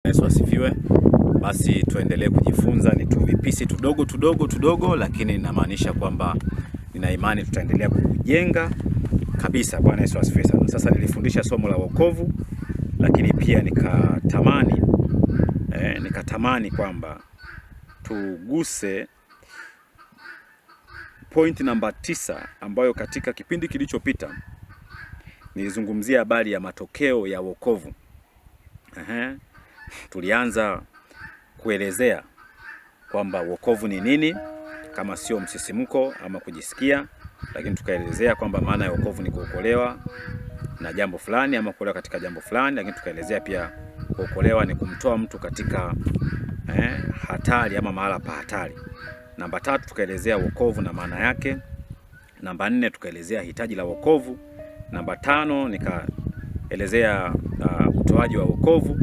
Yesu asifiwe. Basi tuendelee kujifunza, ni tuvipisi tudogo, lakini inamaanisha kwamba nina imani tutaendelea kujenga kabisa. Bwana Yesu asifiwe sana. Sasa nilifundisha somo la wokovu, lakini pia nikatamani kwamba tuguse point namba 9 ambayo katika kipindi kilichopita nilizungumzia habari ya matokeo ya wokovu. Tulianza kuelezea kwamba wokovu ni nini kama sio msisimko ama kujisikia, lakini tukaelezea kwamba maana ya wokovu ni kuokolewa na jambo fulani ama kuokolewa katika jambo fulani, lakini tukaelezea pia kuokolewa ni kumtoa mtu katika hatari ama mahala pa hatari. Namba 3 tukaelezea wokovu na maana yake. Namba 4 tukaelezea hitaji la wokovu. Namba 5 nikaelezea utoaji wa wokovu.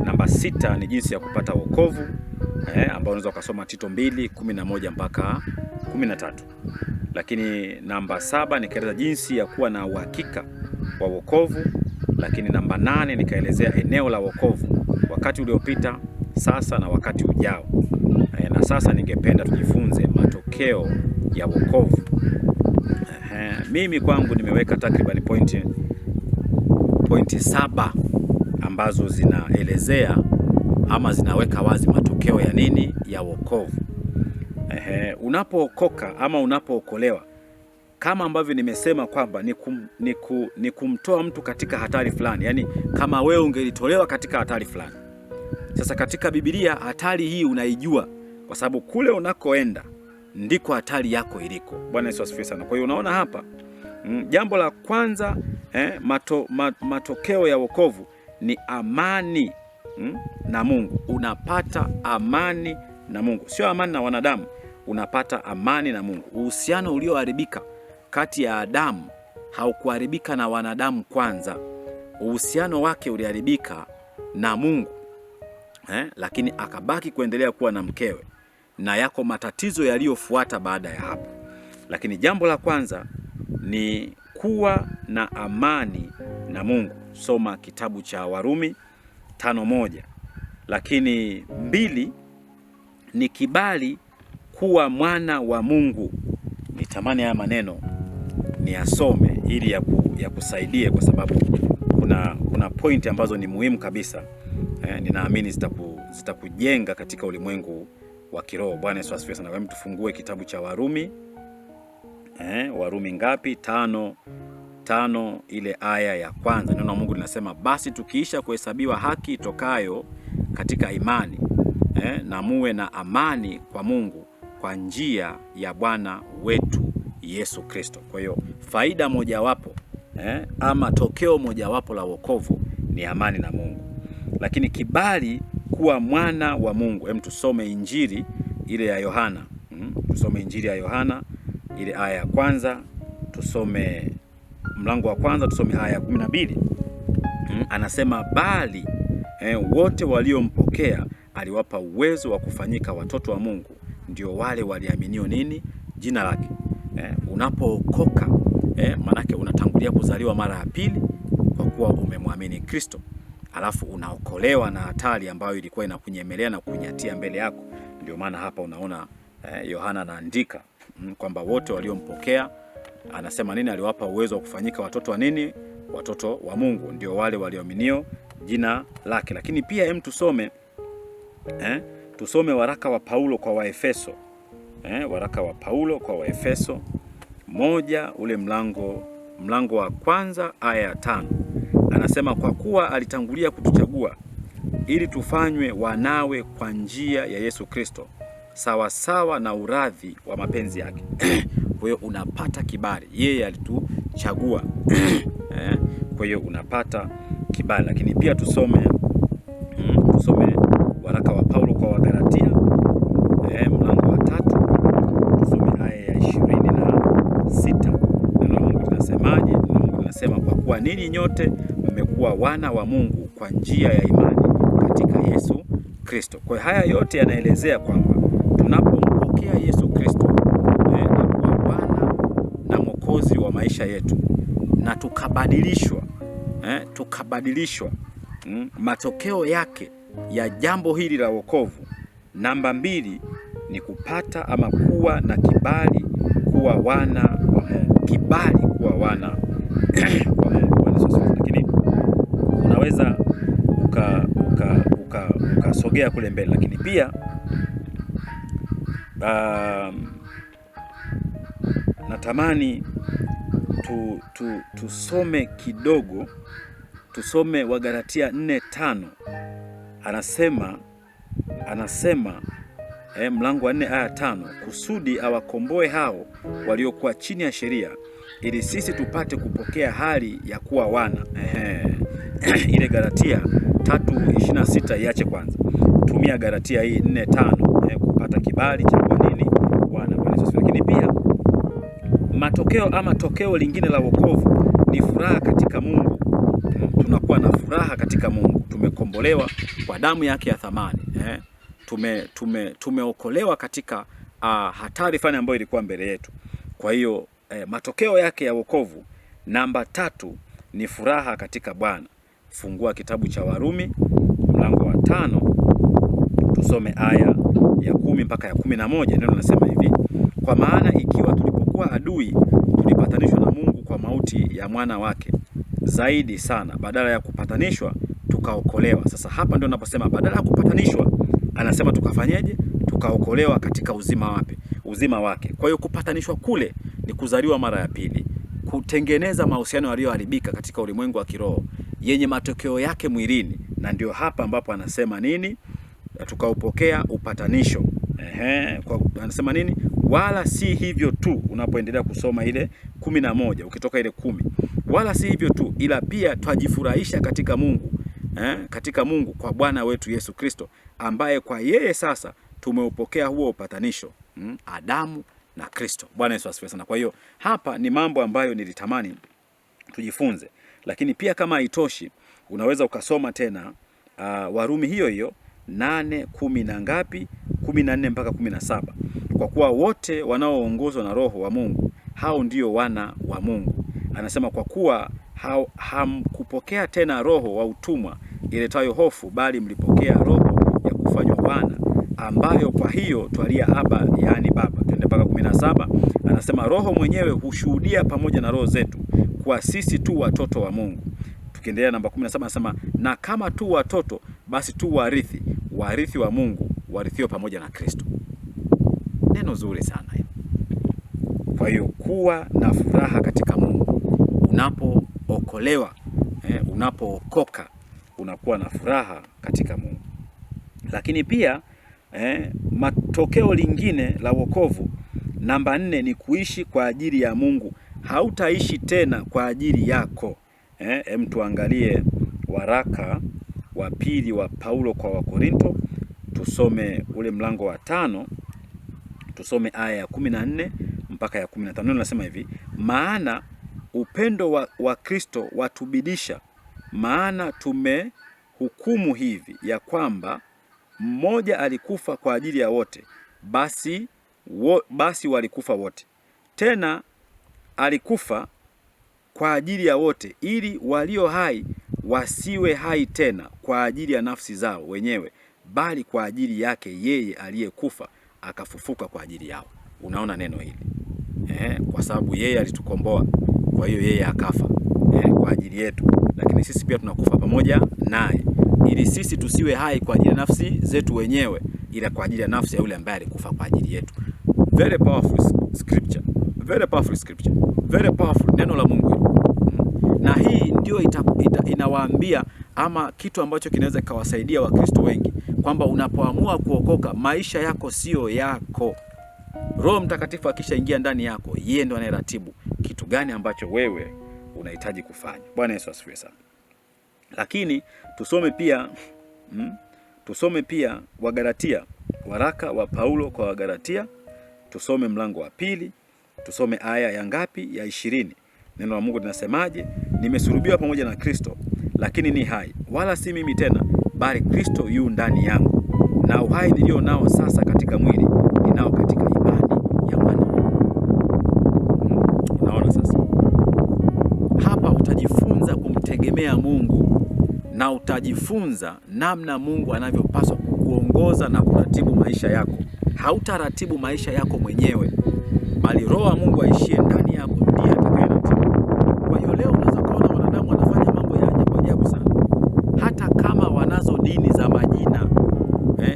Namba 6 ni jinsi ya kupata wokovu ambao unaweza ukasoma Tito 2:11 mpaka 13. Lakini namba 7 nikaeleza jinsi ya kuwa na uhakika wa wokovu. Lakini namba 8 nikaelezea eneo la wokovu, wakati uliopita, sasa na wakati ujao. Na sasa ningependa tujifunze matokeo ya wokovu. Mimi kwangu nimeweka takriban pointi 7 ambazo zinaelezea ama zinaweka wazi matokeo ya nini, ya wokovu. Unapookoka ama unapookolewa, kama ambavyo nimesema kwamba ni kumtoa mtu katika hatari fulani, yani kama wewe ungelitolewa katika hatari fulani. Sasa katika Biblia hatari hii unaijua, kwa sababu kule unakoenda ndiko hatari yako iliko. Bwana Yesu asifiwe sana. Kwa hiyo unaona hapa, jambo la kwanza, matokeo ya wokovu ni amani na Mungu. Unapata amani na Mungu, sio amani na wanadamu, unapata amani na Mungu. Uhusiano ulioharibika kati ya Adamu haukuharibika na wanadamu kwanza, uhusiano wake uliharibika na Mungu, lakini akabaki kuendelea kuwa na mkewe, na yako matatizo yaliyofuata baada ya hapo. Lakini jambo la kwanza ni kuwa na amani na Mungu. Soma kitabu cha Warumi 5:1. Lakini 2 ni kibali kuwa mwana wa Mungu. Nitamani haya maneno niyasome ili ya kusaidie, kwa sababu kuna pointi ambazo ni muhimu kabisa. Ninaamini zitakujenga katika ulimwengu wa kiroho. Bwana Yesu asifiwe sana. Hebu tufungue kitabu cha Warumi. Warumi ngapi? 5 ile aya ya kwanza. Neno la Mungu linasema, basi tukiisha kuhesabiwa haki itokayo katika imani, na muwe na amani kwa Mungu kwa njia ya Bwana wetu Yesu Kristo. Kwa hiyo faida mojawapo ama tokeo mojawapo la wokovu ni amani na Mungu. Lakini kibali kuwa mwana wa Mungu. Hem, tusome Injili ile ya Yohana. Tusome Injili ya Yohana ile aya ya kwanza, tusome mlango wa kwanza, tusome aya ya 12. Anasema, bali wote waliompokea aliwapa uwezo wa kufanyika watoto wa Mungu, ndio wale waliaminio nini? Jina lake. Unapookoka manake unatangulia kuzaliwa mara ya pili kwa kuwa umemwamini Kristo. Alafu unaokolewa na hatari ambayo ilikuwa inakunyemelea na kunyatia mbele yako. Ndio maana hapa unaona Yohana anaandika kwamba wote waliompokea, anasema nini? Aliwapa uwezo wa kufanyika watoto wa nini? Watoto wa Mungu, ndio wale walioaminio jina lake. Lakini pia tusome waraka wa Paulo kwa Waefeso. Waraka wa Paulo kwa Waefeso 1 ule mlango wa kwanza aya ya 5. Anasema, kwa kuwa alitangulia kutuchagua ili tufanywe wanawe kwa njia ya Yesu Kristo, sawa sawa na uradhi wa mapenzi yake. Kwa hiyo unapata kibali, yeye alituchagua. Kwa hiyo unapata kibali. Lakini pia tusome waraka wa Paulo kwa Wagalatia mlango wa 3, tusome aya ya 26. Neno la Mungu linasemaje? Neno la Mungu linasema, kwa kuwa ninyi nyote mmekuwa wana wa Mungu kwa njia ya imani katika Yesu Kristo. Kwa hiyo haya yote yanaelezea kwamba tunapompokea Yesu Kristo na kuwa Bwana na Mwokozi wa maisha yetu, na tukabadilishwa, matokeo yake ya jambo hili la wokovu, namba 2 ni kupata ama kuwa na kibali kuwa wana wa Mungu. Kibali kuwa wana wa Mungu. Lakini unaweza ukasogea kule mbele, lakini pia natamani tusome kidogo, tusome Wagalatia 4:5. Anasema mlango wa 4 aya 5, kusudi awakomboe hao waliokuwa chini ya sheria, ili sisi tupate kupokea hali ya kuwa wana. Ile Galatia 3:26 iache kwanza, tumia Galatia hii 4:5 kupata kibali cha kuwa nini? Wana. Lakini pia tokeo lingine la wokovu ni furaha katika Mungu. Tunakuwa na furaha katika Mungu, tumekombolewa kwa damu yake ya thamani. Tumeokolewa katika hatari fulani ambayo ilikuwa mbele yetu. Kwa hiyo matokeo yake ya wokovu namba 3 ni furaha katika Bwana. Fungua kitabu cha Warumi mlango wa 5, tusome aya ya 10 mpaka ya 11. Neno linasema hivi: kwa maana ikiwa tulipokuwa adui tulipatanishwa na Mungu kwa mauti ya mwana wake, zaidi sana badala ya kupatanishwa tukaokolewa. Sasa hapa ndio naposema badala ya kupatanishwa, anasema tukafanyeje? Tukaokolewa katika uzima wake. Kwa hiyo kupatanishwa kule ni kuzaliwa mara ya pili, kutengeneza mahusiano yaliyoharibika katika ulimwengu wa kiroho yenye matokeo yake mwilini, na ndio hapa ambapo anasema nini? Tukaupokea upatanisho. Anasema nini? Wala si hivyo tu, unapoendelea kusoma ile 11 ukitoka ile 10, wala si hivyo tu, ila pia twajifurahisha katika Mungu, katika Mungu kwa Bwana wetu Yesu Kristo, ambaye kwa yeye sasa tumeupokea huo upatanisho, Adamu na Kristo. Bwana Yesu asifiwe sana. Kwa hiyo hapa ni mambo ambayo nilitamani tujifunze, lakini pia kama haitoshi, unaweza ukasoma tena Warumi hiyo 8:10 na ngapi, 14 mpaka 17. Kwa kuwa wote wanaoongozwa na Roho wa Mungu hao ndio wana wa Mungu. Anasema kwa kuwa hamkupokea tena roho wa utumwa iletayo hofu, bali mlipokea roho ya kufanywa wana, ambayo kwa hiyo twalia Aba, yaani Baba. Twende mpaka 17. Anasema Roho mwenyewe hushuhudia pamoja na roho zetu kwa sisi tu watoto wa Mungu. Tukiendelea namba 17 anasema na kama tu watoto, basi tu warithi wa Mungu, warithio pamoja na Kristo. Neno zuri sana. Kwa hiyo kuwa na furaha katika Mungu. Unapookolewa, unapookoka, unakuwa na furaha katika Mungu. Lakini pia matokeo lingine la wokovu namba 4 ni kuishi kwa ajili ya Mungu. Hautaishi tena kwa ajili yako. Tuangalie waraka wa pili wa Paulo kwa Wakorinto, tusome ule mlango wa 5, tusome aya ya 14 mpaka ya 15. Neno nasema hivi: maana upendo wa Kristo watubidisha, maana tumehukumu hivi ya kwamba mmoja alikufa kwa ajili ya wote, basi walikufa wote. Tena alikufa kwa ajili ya wote, ili walio hai wasiwe hai tena kwa ajili ya nafsi zao wenyewe, bali kwa ajili yake yeye aliyekufa akafufuka kwa ajili yao. Unaona neno hili? Kwa sababu yeye alitukomboa, kwa hiyo yeye akafa kwa ajili yetu, lakini sisi pia tunakufa pamoja naye, ili sisi tusiwe hai kwa ajili ya nafsi zetu wenyewe, ila kwa ajili ya nafsi ya yule ambaye alikufa kwa ajili yetu. Very powerful scripture, very powerful scripture, very powerful neno la Mungu. Na hii ndio inawaambia ama kitu ambacho kinaweza kawasaidia Wakristo wengi, kwamba unapoamua kuokoka, maisha yako sio yako. Roho Mtakatifu akishaingia ndani yako, yeye ndo anayeratibu kitu gani ambacho wewe unahitaji kufanya. Bwana Yesu asifiwe sana. Lakini tusome pia Wagalatia, waraka wa Paulo kwa Wagalatia, tusome mlango wa 2, tusome aya ya ngapi? Ya 20. Neno la Mungu linasemaje? Nimesulubiwa pamoja na Kristo, lakini ni hai, wala si mimi tena, bali Kristo yu ndani yangu, na uhai nilio nao sasa katika mwili ninao katika imani ya mwana. Unaona sasa? Hapa utajifunza kumtegemea Mungu na utajifunza namna Mungu anavyopaswa kukuongoza na kuratibu maisha yako. Hautaratibu maisha yako mwenyewe, bali Roho wa Mungu aishie ndani yako ndiye atakayeratibu. Kwa hiyo leo unaweza kuona wanadamu wanafanya mambo ya ajabu ajabu sana, hata kama wanazo dini za majina,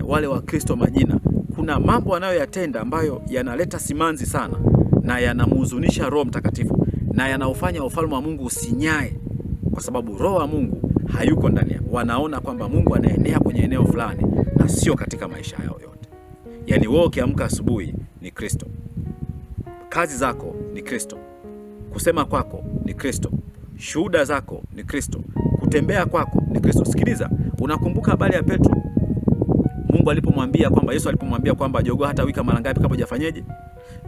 wale wa Kristo majina, kuna mambo wanayoyatenda ambayo yanaleta simanzi sana na yanamhuzunisha Roho Mtakatifu na yanaufanya ufalme wa Mungu usinyae, kwa sababu Roho wa Mungu hayuko ndani yao. Wanaona kwamba Mungu anaenea kwenye eneo fulani na sio katika maisha yao yote. Yaani wewe ukiamka asubuhi ni Kristo, kazi zako ni Kristo, kusema kwako ni Kristo, shuhuda zako ni Kristo, kutembea kwako ni Kristo. Sikiliza, unakumbuka habari ya Petro? Mungu alipomwambia kwamba Yesu alipomwambia kwamba jogoo hata wika mara ngapi kabla hujafanyaje?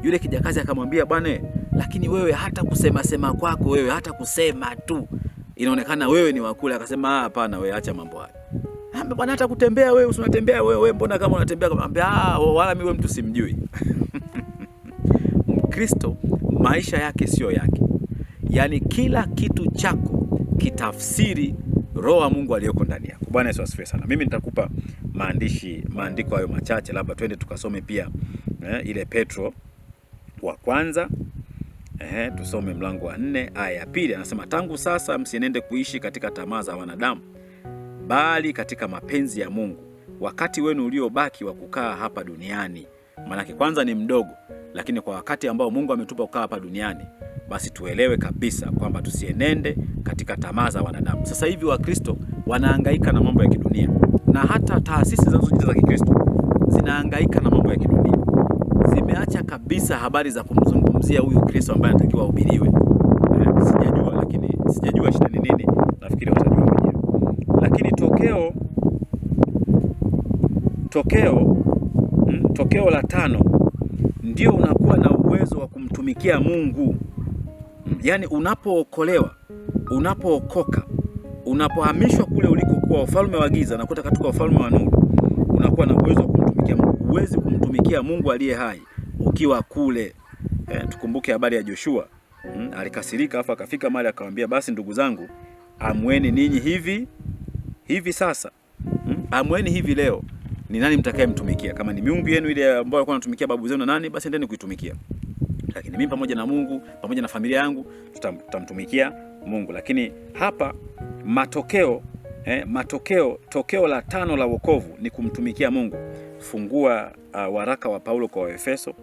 Yule kijakazi akamwambia, bwana, lakini wewe hata kusema sema kwako, wewe hata kusema tu inaonekana wewe ni wakule. Akasema, hapana, wewe acha mambo haya. Bwana, hata kutembea wewe usinatembea wewe, mbona kama unatembea? Akamwambia, wala mimi mtu simjui. Mkristo maisha yake sio yake. Yaani kila kitu chako kitafsiri Roho wa Mungu aliyoko ndani yako. Bwana Yesu asifiwe sana. Mimi nitakupa maandiko hayo machache, labda twende tukasome pia ile Petro wa kwanza. Tusome mlango wa 4 aya ya 2. Anasema, tangu sasa msienende kuishi katika tamaa za wanadamu, bali katika mapenzi ya Mungu, wakati wenu uliobaki wa kukaa hapa duniani. Maana kwanza ni mdogo, lakini kwa wakati ambao Mungu ametupa kukaa hapa duniani, basi tuelewe kabisa kwamba tusienende katika tamaa za wanadamu. Sasa hivi Wakristo wanahangaika na mambo ya kidunia, na hata taasisi zinazojiita za Kikristo zinahangaika na mambo ya kidunia. Zimeacha kabisa habari za kumzungumzia huyu Kristo ambaye anatakiwa ahubiriwe. Sijajua shida ni nini, nafikiri watajua wenyewe. Lakini tokeo la 5 ndio unakuwa na uwezo wa kumtumikia Mungu. Yaani unapookolewa, unapookoka, unapohamishwa kule ulikokuwa ufalme wa giza na kutoka katika ufalme wa nuru, unakuwa na uwezo wa kumtumikia Mungu. Huwezi kumtumikia Mungu aliye hai ukiwa kule. Tukumbuke habari ya Joshua. Alikasirika afa akafika mahali akamwambia, basi ndugu zangu, amweni ninyi hivi sasa. Amweni hivi leo. Ni nani mtakayemtumikia? Kama ni miungu yenu ile ambayo walikuwa wanatumikia babu zenu nani, basi endeni kuitumikia. Lakini mimi pamoja na Mungu, pamoja na familia yangu, tutamtumikia Mungu. Lakini hapa tokeo la 5 la wokovu ni kumtumikia Mungu. Fungua waraka wa Paulo kwa Waefeso,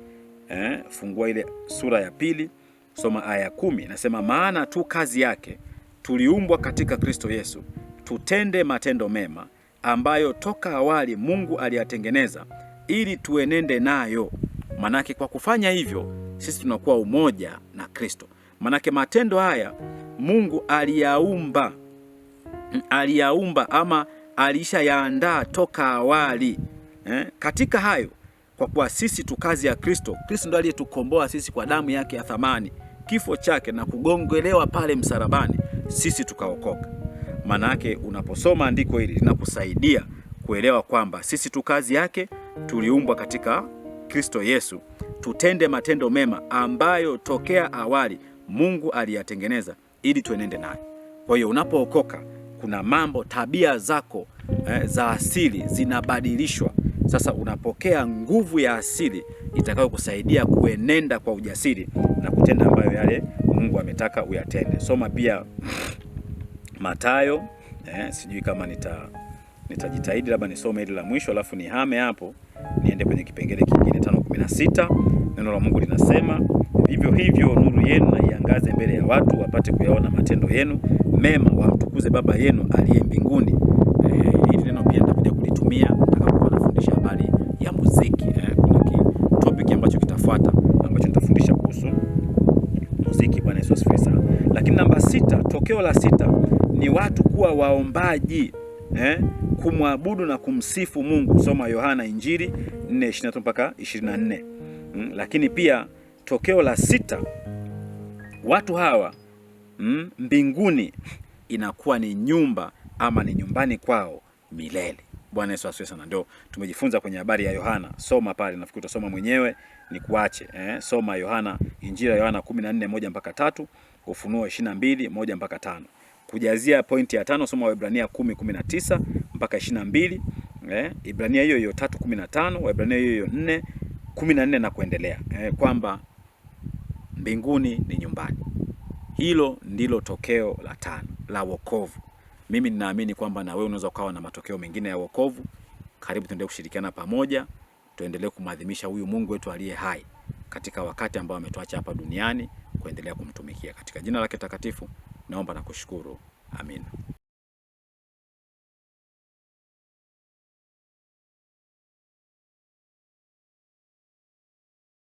fungua ile sura ya 2, soma aya ya 10. Inasema, maana tu kazi yake tuliumbwa katika Kristo Yesu tutende matendo mema ambayo toka awali Mungu aliyatengeneza ili tuenende nayo. Manake kwa kufanya hivyo sisi tunakuwa umoja na Kristo. Manake matendo haya Mungu aliyaumba ama alishayaandaa toka awali. Katika hayo, kwa kuwa sisi tu kazi ya Kristo, Kristo ndiye aliyetukomboa sisi kwa damu yake ya thamani, kifo chake na kugongelewa pale msalabani, sisi tukaokoka. Manake unaposoma andiko hili linakusaidia kuelewa kwamba sisi tu kazi yake, tuliumbwa katika Kristo Yesu tutende matendo mema ambayo tokea awali Mungu aliyatengeneza ili tuenende nayo. Kwa hiyo unapookoka, kuna mambo, tabia zako za asili zinabadilishwa. Sasa unapokea nguvu ya asili itakayokusaidia kuenenda kwa ujasiri na kutenda ambayo yale Mungu ametaka uyatende. Soma pia Mathayo, sijui kama nitajitahidi labda nisome ile la mwisho alafu nihame hapo niende kwenye kipengele kingine. 5:16 neno la Mungu linasema, vivyo hivyo nuru yenu na iangaze mbele ya watu, wapate kuyaona matendo yenu mema, wamtukuze Baba yenu aliye mbinguni. Hili neno pia nitakuja kulitumia nitakapokuwa nafundisha habari ya muziki. Kuna topic ambacho kitafuata ambacho nitafundisha kuhusu muziki. Bwana Yesu asifiwe sana. Lakini namba 6, tokeo la 6 ni watu kuwa waombaji, kumwabudu na kumsifu Mungu. Soma Yohana Injili 4:23 mpaka 24. Lakini pia tokeo la 6, watu hawa mbinguni inakuwa ni nyumba ama ni nyumbani kwao milele. Bwana Yesu asifiwe sana. Ndio tumejifunza kwenye habari ya Yohana. Soma pale, nafikiri utasoma mwenyewe ni kuache. Soma Yohana, Injili ya Yohana 14:1 mpaka 3, Ufunuo 22:1 mpaka 5. Kujazia pointi ya 5, soma Waebrania 10:19 mpaka 22, Ibrania hiyo hiyo 3:15, Waebrania hiyo hiyo 4:14 na kuendelea, kwamba mbinguni ni nyumbani. Hilo ndilo tokeo la 5 la wokovu. Mimi ninaamini kwamba na wewe unaweza ukawa na matokeo mengine ya wokovu. Karibu tuendelee kushirikiana pamoja, tuendelee kumadhimisha huyu Mungu wetu aliye hai katika wakati ambao ametuacha hapa duniani, kuendelea kumtumikia. Katika jina lake takatifu naomba na kushukuru. Amina.